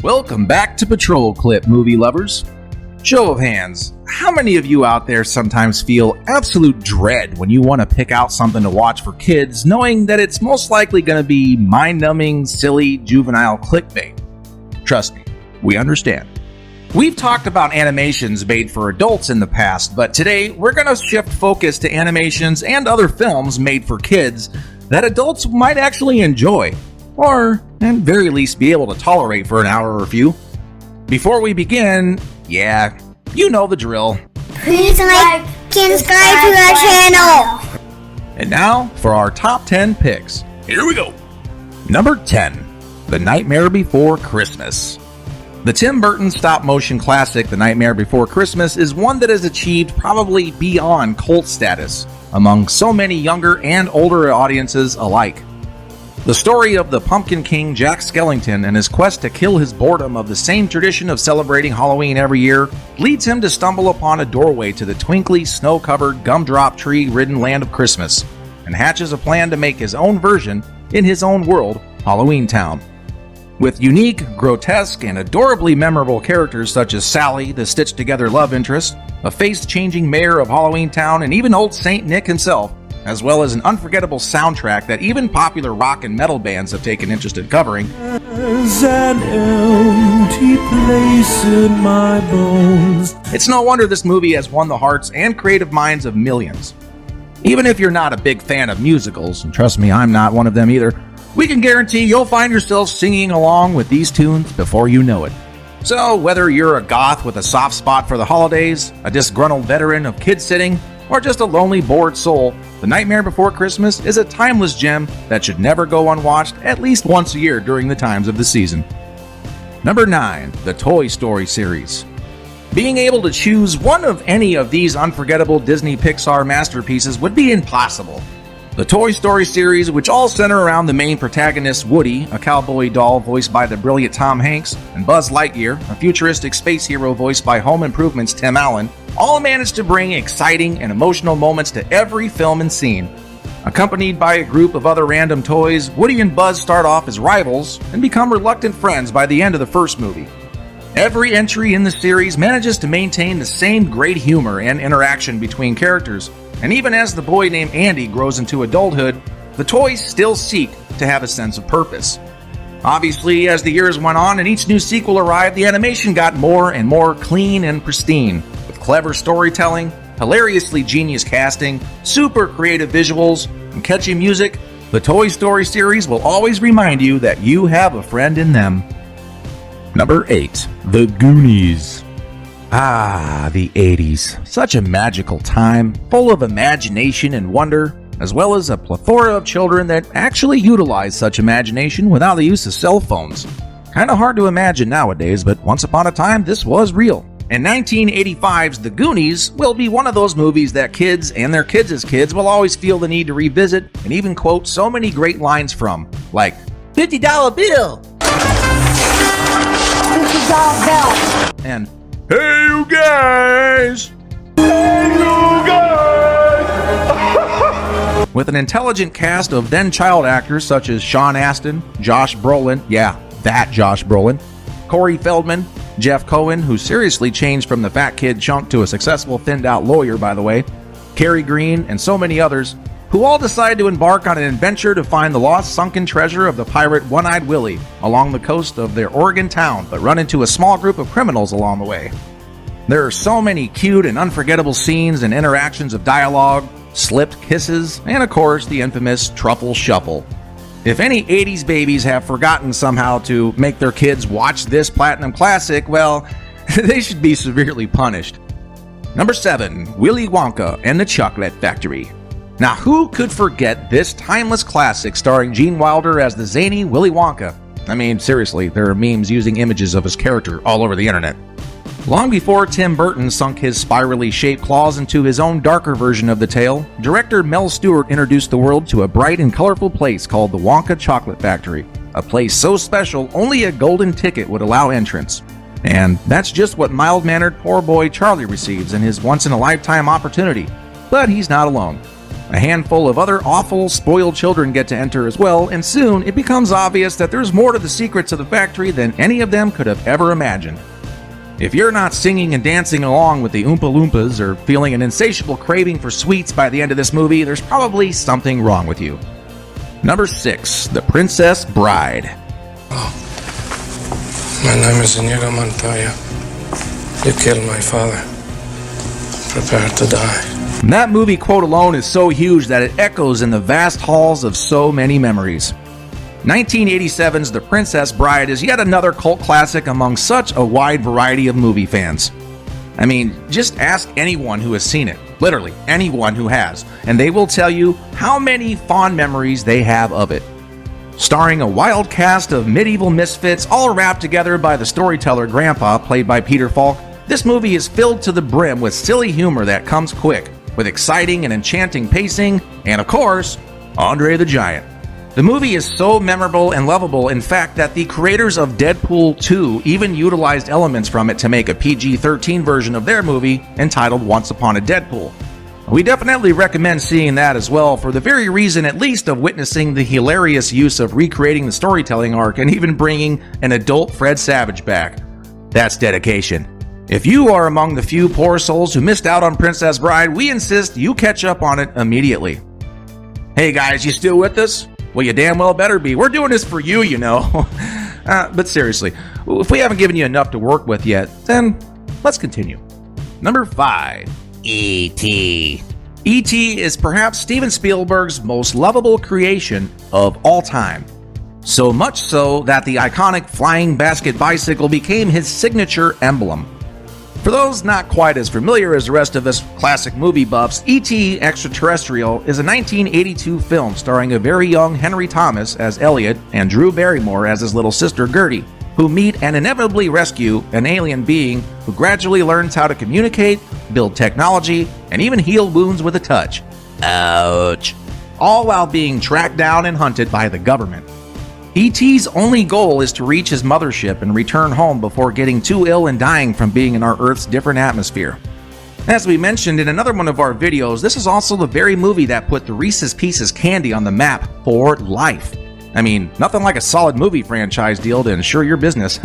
Welcome back to PatrolClip, movie lovers. Show of hands, how many of you out there sometimes feel absolute dread when you want to pick out something to watch for kids, knowing that it's most likely going to be mind-numbing, silly, juvenile clickbait? Trust me, we understand. We've talked about animations made for adults in the past, but today we're going to shift focus to animations and other films made for kids that adults might actually enjoy, or at very least be able to tolerate for an hour or a few. Before we begin, yeah, you know the drill. Please like and subscribe to our channel. And now for our top 10 picks. Here we go. Number 10, The Nightmare Before Christmas. The Tim Burton stop-motion classic, The Nightmare Before Christmas, is one that has achieved probably beyond cult status among so many younger and older audiences alike. The story of the Pumpkin King Jack Skellington and his quest to kill his boredom of the same tradition of celebrating Halloween every year leads him to stumble upon a doorway to the twinkly, snow-covered, gumdrop tree-ridden land of Christmas, and hatches a plan to make his own version, in his own world, Halloween Town. With unique, grotesque, and adorably memorable characters such as Sally, the stitched-together love interest, a face-changing mayor of Halloween Town, and even old Saint Nick himself, as well as an unforgettable soundtrack that even popular rock and metal bands have taken interest in covering. There's an empty place in my bones. It's no wonder this movie has won the hearts and creative minds of millions. Even if you're not a big fan of musicals, and trust me, I'm not one of them either, we can guarantee you'll find yourself singing along with these tunes before you know it. So whether you're a goth with a soft spot for the holidays, a disgruntled veteran of kid-sitting, or just a lonely, bored soul, The Nightmare Before Christmas is a timeless gem that should never go unwatched at least once a year during the times of the season. Number 9, the Toy Story series. Being able to choose one of any of these unforgettable Disney Pixar masterpieces would be impossible. The Toy Story series, which all center around the main protagonist Woody, a cowboy doll voiced by the brilliant Tom Hanks, and Buzz Lightyear, a futuristic space hero voiced by Home Improvement's Tim Allen, all managed to bring exciting and emotional moments to every film and scene. Accompanied by a group of other random toys, Woody and Buzz start off as rivals and become reluctant friends by the end of the first movie. Every entry in the series manages to maintain the same great humor and interaction between characters, and even as the boy named Andy grows into adulthood, the toys still seek to have a sense of purpose. Obviously, as the years went on and each new sequel arrived, the animation got more and more clean and pristine, with clever storytelling, hilariously genius casting, super creative visuals, and catchy music. The Toy Story series will always remind you that you have a friend in them. Number 8, The Goonies. Ah, the 80s. Such a magical time, full of imagination and wonder, as well as a plethora of children that actually utilize such imagination without the use of cell phones. Kinda hard to imagine nowadays, but once upon a time, this was real. And 1985's The Goonies will be one of those movies that kids and their kids' kids will always feel the need to revisit and even quote so many great lines from, like, $50 bill! $50 bill. And, hey you guys! Hey you guys! With an intelligent cast of then child actors such as Sean Astin, Josh Brolin, yeah, that Josh Brolin, Corey Feldman, Jeff Cohen, who seriously changed from the fat kid chunk to a successful thinned-out lawyer, by the way, Cary Green, and so many others, who all decide to embark on an adventure to find the lost sunken treasure of the pirate One-Eyed Willy along the coast of their Oregon town, but run into a small group of criminals along the way. There are so many cute and unforgettable scenes and interactions of dialogue, slipped kisses, and of course the infamous truffle shuffle. If any 80s babies have forgotten somehow to make their kids watch this platinum classic, well, they should be severely punished. Number 7, Willy Wonka and the Chocolate Factory. Now, who could forget this timeless classic starring Gene Wilder as the zany Willy Wonka? I mean, seriously, there are memes using images of his character all over the internet. Long before Tim Burton sunk his spirally shaped claws into his own darker version of the tale, director Mel Stewart introduced the world to a bright and colorful place called the Wonka Chocolate Factory, a place so special only a golden ticket would allow entrance. And that's just what mild-mannered poor boy Charlie receives in his once-in-a-lifetime opportunity. But he's not alone. A handful of other awful, spoiled children get to enter as well, and soon it becomes obvious that there's more to the secrets of the factory than any of them could have ever imagined. If you're not singing and dancing along with the Oompa Loompas or feeling an insatiable craving for sweets by the end of this movie, there's probably something wrong with you. Number 6, The Princess Bride. My name is Inigo Montoya. You killed my father. Prepare to die. That movie quote alone is so huge that it echoes in the vast halls of so many memories. 1987's The Princess Bride is yet another cult classic among such a wide variety of movie fans. I mean, just ask anyone who has seen it, literally anyone who has, and they will tell you how many fond memories they have of it. Starring a wild cast of medieval misfits all wrapped together by the storyteller Grandpa, played by Peter Falk, this movie is filled to the brim with silly humor that comes quick, with exciting and enchanting pacing, and of course, Andre the Giant. The movie is so memorable and lovable, in fact, that the creators of Deadpool 2 even utilized elements from it to make a PG-13 version of their movie entitled Once Upon a Deadpool. We definitely recommend seeing that as well, for the very reason at least of witnessing the hilarious use of recreating the storytelling arc and even bringing an adult Fred Savage back. That's dedication. If you are among the few poor souls who missed out on Princess Bride, we insist you catch up on it immediately. Hey guys, you still with us? Well, you damn well better be. We're doing this for you, you know. But seriously, if we haven't given you enough to work with yet, then let's continue. Number 5, E.T. E.T. is perhaps Steven Spielberg's most lovable creation of all time. So much so that the iconic flying basket bicycle became his signature emblem. For those not quite as familiar as the rest of us classic movie buffs, E.T. Extraterrestrial is a 1982 film starring a very young Henry Thomas as Elliot and Drew Barrymore as his little sister Gertie, who meet and inevitably rescue an alien being who gradually learns how to communicate, build technology, and even heal wounds with a touch. Ouch. All while being tracked down and hunted by the government. E.T.'s only goal is to reach his mothership and return home before getting too ill and dying from being in our Earth's different atmosphere. As we mentioned in another one of our videos, this is also the very movie that put the Reese's Pieces candy on the map for life. I mean, nothing like a solid movie franchise deal to ensure your business.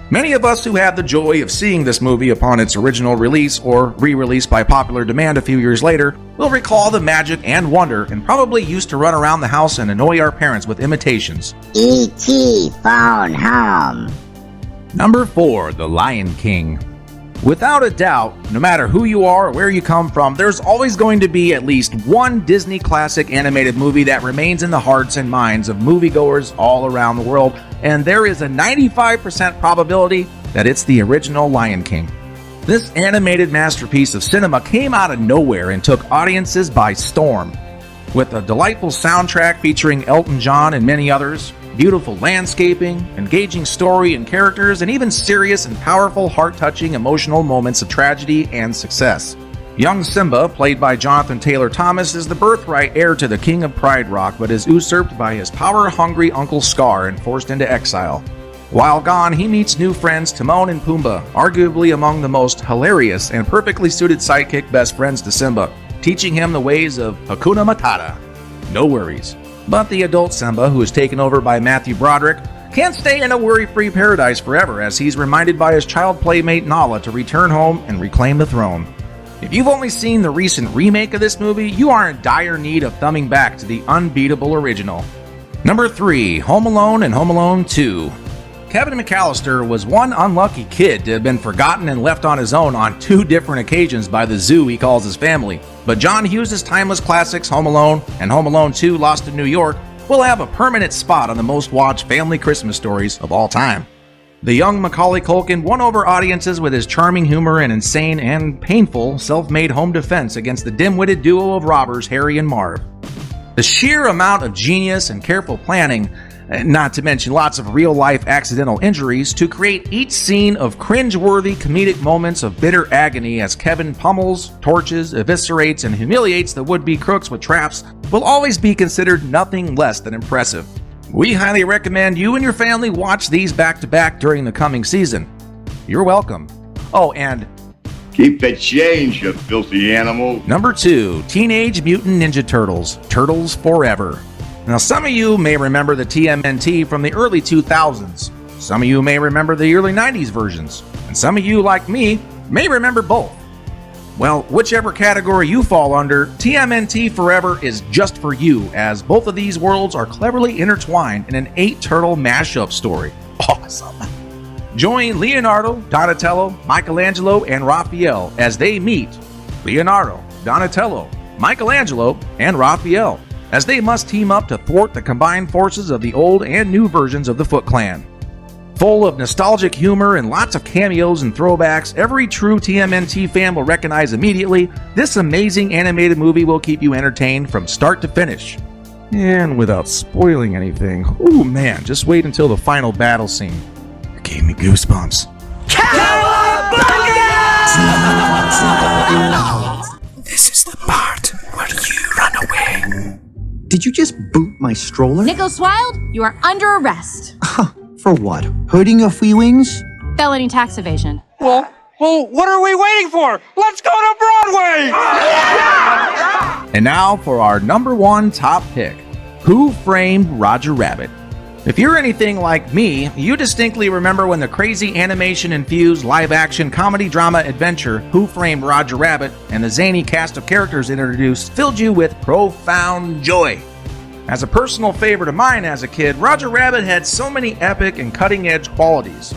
Many of us who had the joy of seeing this movie upon its original release or re-release by popular demand a few years later will recall the magic and wonder and probably used to run around the house and annoy our parents with imitations. E.T. phone home. Number 4, The Lion King. Without a doubt, no matter who you are or where you come from, there's always going to be at least one Disney classic animated movie that remains in the hearts and minds of moviegoers all around the world, and there is a 95% probability that it's the original Lion King. This animated masterpiece of cinema came out of nowhere and took audiences by storm. With a delightful soundtrack featuring Elton John and many others, beautiful landscaping, engaging story and characters, and even serious and powerful, heart-touching, emotional moments of tragedy and success. Young Simba, played by Jonathan Taylor Thomas, is the birthright heir to the King of Pride Rock, but is usurped by his power-hungry Uncle Scar and forced into exile. While gone, he meets new friends Timon and Pumbaa, arguably among the most hilarious and perfectly suited sidekick best friends to Simba, teaching him the ways of Hakuna Matata. No worries. But the adult Simba, who is taken over by Matthew Broderick, can't stay in a worry-free paradise forever, as he's reminded by his child playmate Nala to return home and reclaim the throne. If you've only seen the recent remake of this movie, you are in dire need of thumbing back to the unbeatable original. Number 3, Home Alone and Home Alone 2. Kevin McAllister was one unlucky kid to have been forgotten and left on his own on 2 different occasions by the zoo he calls his family. But John Hughes' timeless classics Home Alone and Home Alone 2 Lost in New York will have a permanent spot on the most watched family Christmas stories of all time. The young Macaulay Culkin won over audiences with his charming humor and insane and painful self-made home defense against the dim-witted duo of robbers Harry and Marv. The sheer amount of genius and careful planning, not to mention lots of real-life accidental injuries, to create each scene of cringe-worthy comedic moments of bitter agony as Kevin pummels, torches, eviscerates, and humiliates the would-be crooks with traps will always be considered nothing less than impressive. We highly recommend you and your family watch these back-to-back during the coming season. You're welcome. Oh, and Keep the change, you filthy animal. Number 2, Teenage Mutant Ninja Turtles, Turtles Forever. Now, some of you may remember the TMNT from the early 2000s. Some of you may remember the early 90s versions. And some of you, like me, may remember both. Well, whichever category you fall under, TMNT Forever is just for you, as both of these worlds are cleverly intertwined in an 8-turtle mashup story. Awesome. Join Leonardo, Donatello, Michelangelo, and Raphael as they meet Leonardo, Donatello, Michelangelo, and Raphael as they must team up to thwart the combined forces of the old and new versions of the Foot Clan. Full of nostalgic humor and lots of cameos and throwbacks every true TMNT fan will recognize immediately, this amazing animated movie will keep you entertained from start to finish. And without spoiling anything, ooh man, just wait until the final battle scene. It gave me goosebumps. This is the part where you run away. Did you just boot my stroller? Nicholas Wilde, you are under arrest. For what? Hurting your feelings? Felony tax evasion. Well, what are we waiting for? Let's go to Broadway! And now for our number 1 top pick, Who Framed Roger Rabbit? If you're anything like me, you distinctly remember when the crazy animation-infused live-action comedy-drama adventure Who Framed Roger Rabbit and the zany cast of characters introduced filled you with profound joy. As a personal favorite of mine as a kid, Roger Rabbit had so many epic and cutting-edge qualities.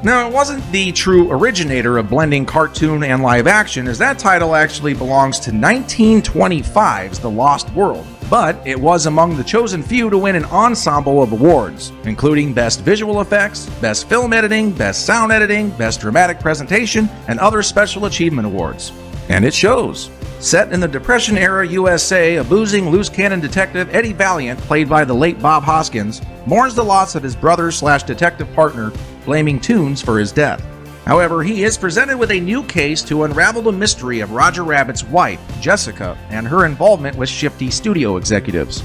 Now, it wasn't the true originator of blending cartoon and live action, as that title actually belongs to 1925's The Lost World, but it was among the chosen few to win an ensemble of awards, including Best Visual Effects, Best Film Editing, Best Sound Editing, Best Dramatic Presentation, and other special achievement awards. And it shows. Set in the Depression-era USA, a boozing, loose-cannon detective Eddie Valiant, played by the late Bob Hoskins, mourns the loss of his brother/detective partner, blaming Toons for his death. However, he is presented with a new case to unravel the mystery of Roger Rabbit's wife, Jessica, and her involvement with shifty studio executives.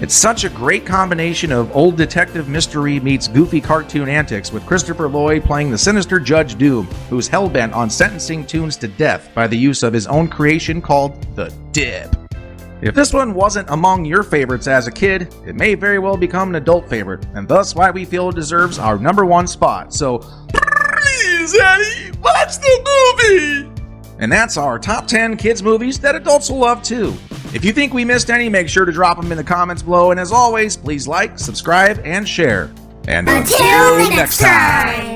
It's such a great combination of old detective mystery meets goofy cartoon antics, with Christopher Lloyd playing the sinister Judge Doom, who's hellbent on sentencing Toons to death by the use of his own creation called the Dip. If this one wasn't among your favorites as a kid, it may very well become an adult favorite, and thus why we feel it deserves our number 1 spot. So, please, Eddie, watch the movie! And that's our top 10 kids movies that adults will love too. If you think we missed any, make sure to drop them in the comments below, and as always, please like, subscribe, and share. And until next time!